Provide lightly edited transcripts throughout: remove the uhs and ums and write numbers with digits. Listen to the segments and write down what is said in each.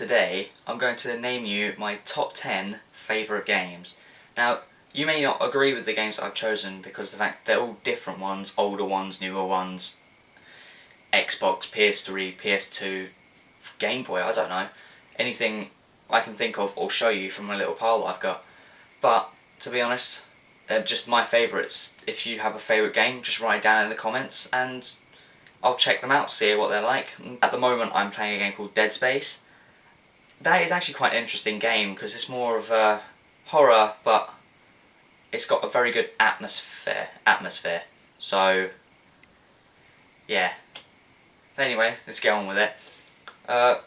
today I'm going to name you my top 10 favourite games. Now, you may not agree with the games that I've chosen because of the fact they're all different ones, older ones, newer ones, Xbox, PS3, PS2, Game Boy, I don't know. Anything I can think of or show you from my little pile that I've got. But, to be honest, they're just my favourites. If you have a favourite game, just write it down in the comments and I'll check them out, see what they're like. At the moment I'm playing a game called Dead Space. That is actually quite an interesting game because it's more of a horror, but it's got a very good atmosphere. So, yeah. Anyway, let's get on with it. I'm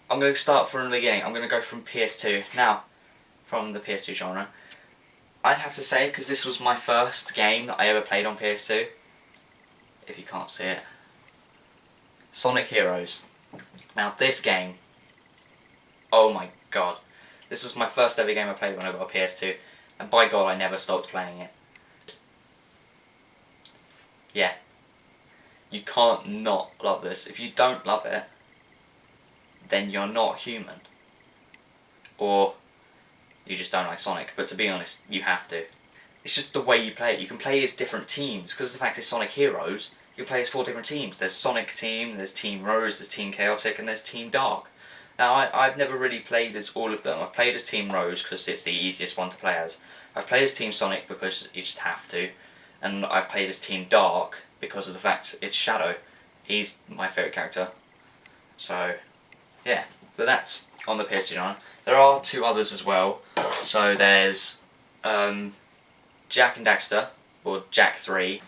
going to start from the beginning. I'm going to go from PS2. Now, from the PS2 genre, I'd have to say, because this was my first game that I ever played on PS2, if you can't see it, Sonic Heroes. Now this game, oh my god, this was my first ever game I played when I got a PS2, and by god I never stopped playing it. Yeah, you can't not love this. If you don't love it, then you're not human. Or you just don't like Sonic, but to be honest, you have to. It's just the way you play it. You can play as different teams, because the fact it's Sonic Heroes, you can play as 4 different teams. There's Sonic Team, there's Team Rose, there's Team Chaotic, and there's Team Dark. Now, I've never really played as all of them. I've played as Team Rose, because it's the easiest one to play as. I've played as Team Sonic, because you just have to. And I've played as Team Dark, because of the fact it's Shadow. He's my favourite character. So, yeah. But that's on the PS2 genre. There are 2 others as well. So there's Jak and Daxter, or Jak 3.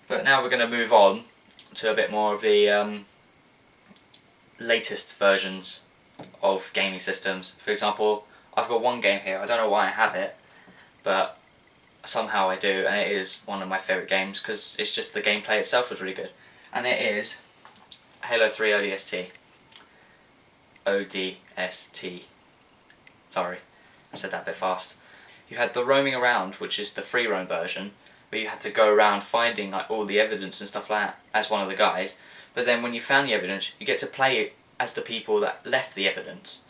But now we're going to move on to a bit more of the latest versions of gaming systems. For example, I've got one game here, I don't know why I have it, but somehow I do, and it is one of my favourite games because it's just the gameplay itself was really good. And it is Halo 3 ODST. ODST. Sorry, I said that a bit fast. You had the roaming around, which is the free roam version, where you had to go around finding like all the evidence and stuff like that as one of the guys. But then when you found the evidence, you get to play it as the people that left the evidence.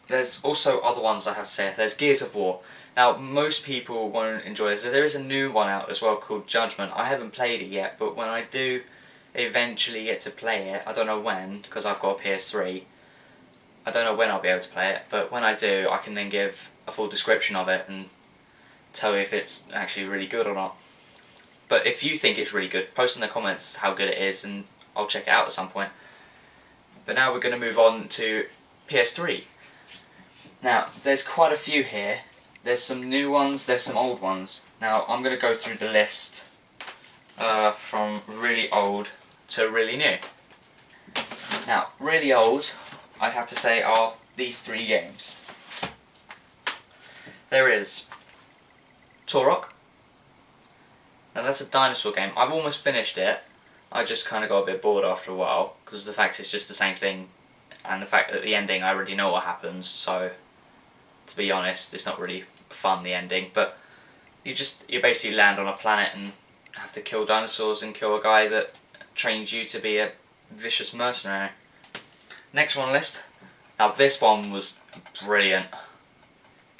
There's also other ones I have to say. There's Gears of War. Now most people won't enjoy this. There is a new one out as well called Judgment. I haven't played it yet, but when I do eventually get to play it, I don't know when, because I've got a PS3. I don't know when I'll be able to play it, but when I do, I can then give a full description of it and tell you if it's actually really good or not. But if you think it's really good, post in the comments how good it is and I'll check it out at some point. But now we're going to move on to PS3. Now, there's quite a few here. There's some new ones, there's some old ones. Now, I'm going to go through the list from really old to really new. Now, really old, I'd have to say, are these 3 games. There is Turok. Now that's a dinosaur game. I've almost finished it. I just kind of got a bit bored after a while because the fact it's just the same thing, and the fact that the ending I already know what happens. So, to be honest, it's not really fun, the ending. But you basically land on a planet and have to kill dinosaurs and kill a guy that trains you to be a vicious mercenary. Next one on the list. Now this one was brilliant.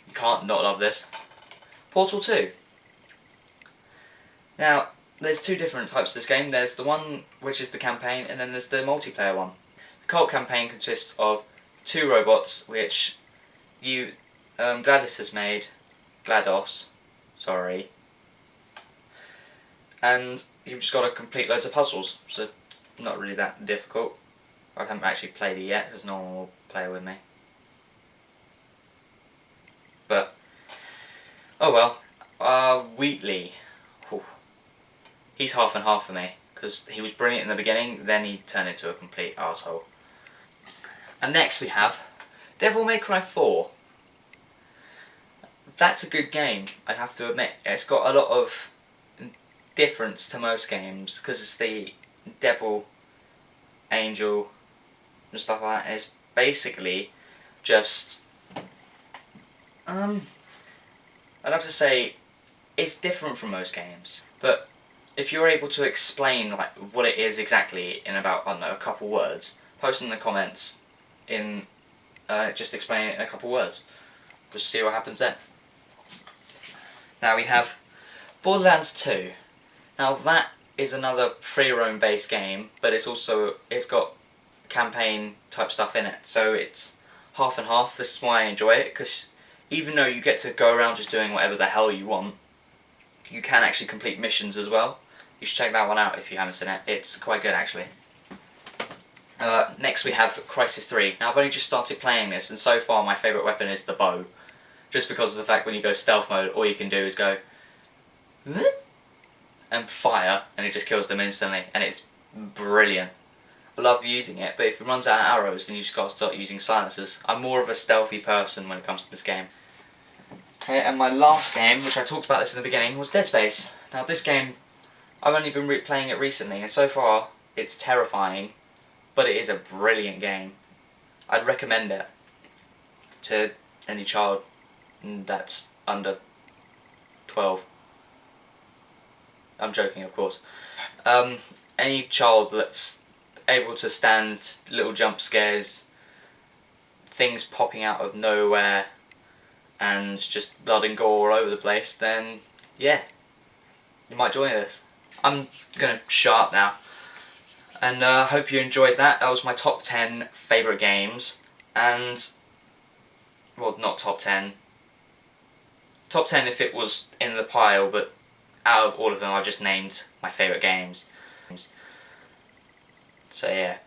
You can't not love this. Portal 2. Now, there's 2 different types of this game. There's the one which is the campaign, and then there's the multiplayer one. The co-op campaign consists of 2 robots which Gladys has made. GLaDOS. Sorry. And you've just got to complete loads of puzzles, so it's not really that difficult. I haven't actually played it yet because no one will play it with me. But, oh well. Wheatley. Whew. He's half and half for me because he was brilliant in the beginning, then he turned into a complete arsehole. And next we have Devil May Cry 4. That's a good game, I have to admit. It's got a lot of difference to most games because it's the devil, angel, and stuff like that. It's basically just I'd have to say it's different from most games, but if you're able to explain like what it is exactly in about, I don't know, a couple words, post in the comments in just explain it in a couple words. Just see what happens then. Now we have Borderlands 2. Now that is another free roam based game, but it's got campaign type stuff in it, so it's half and half. This is why I enjoy it, because even though you get to go around just doing whatever the hell you want, you can actually complete missions as well. You should check that one out if you haven't seen it. It's quite good actually. Next we have Crysis 3. Now I've only just started playing this, and so far my favourite weapon is the bow. Just because of the fact when you go stealth mode, all you can do is go and fire, and it just kills them instantly, and it's brilliant. I love using it, but if it runs out of arrows, then you just got to start using silencers. I'm more of a stealthy person when it comes to this game. Okay, and my last game, which I talked about this in the beginning, was Dead Space. Now this game, I've only been playing it recently, and so far it's terrifying, but it is a brilliant game. I'd recommend it to any child that's under 12. I'm joking, of course. Any child that's able to stand little jump scares, things popping out of nowhere, and just blood and gore all over the place, then yeah, you might join this. I'm gonna shut up now, and hope you enjoyed that. That was my top 10 favourite games, and, well, not top 10. Top 10 if it was in the pile, but out of all of them I've just named my favourite games. So yeah.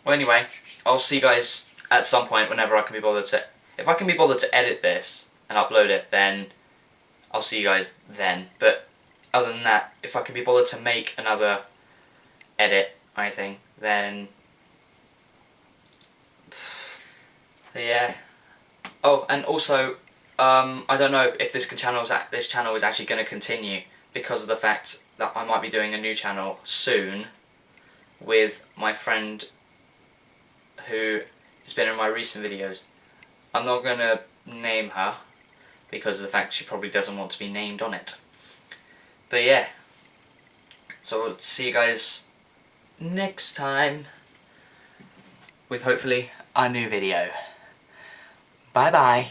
Well, anyway, I'll see you guys at some point whenever I can be bothered to... If I can be bothered to edit this and upload it, then I'll see you guys then. But other than that, if I can be bothered to make another edit or anything, then... So yeah. Oh, and also, I don't know if this channel is actually going to continue, because of the fact that I might be doing a new channel soon with my friend who has been in my recent videos. I'm not going to name her because of the fact she probably doesn't want to be named on it. But yeah, so we'll see you guys next time with hopefully a new video. Bye bye.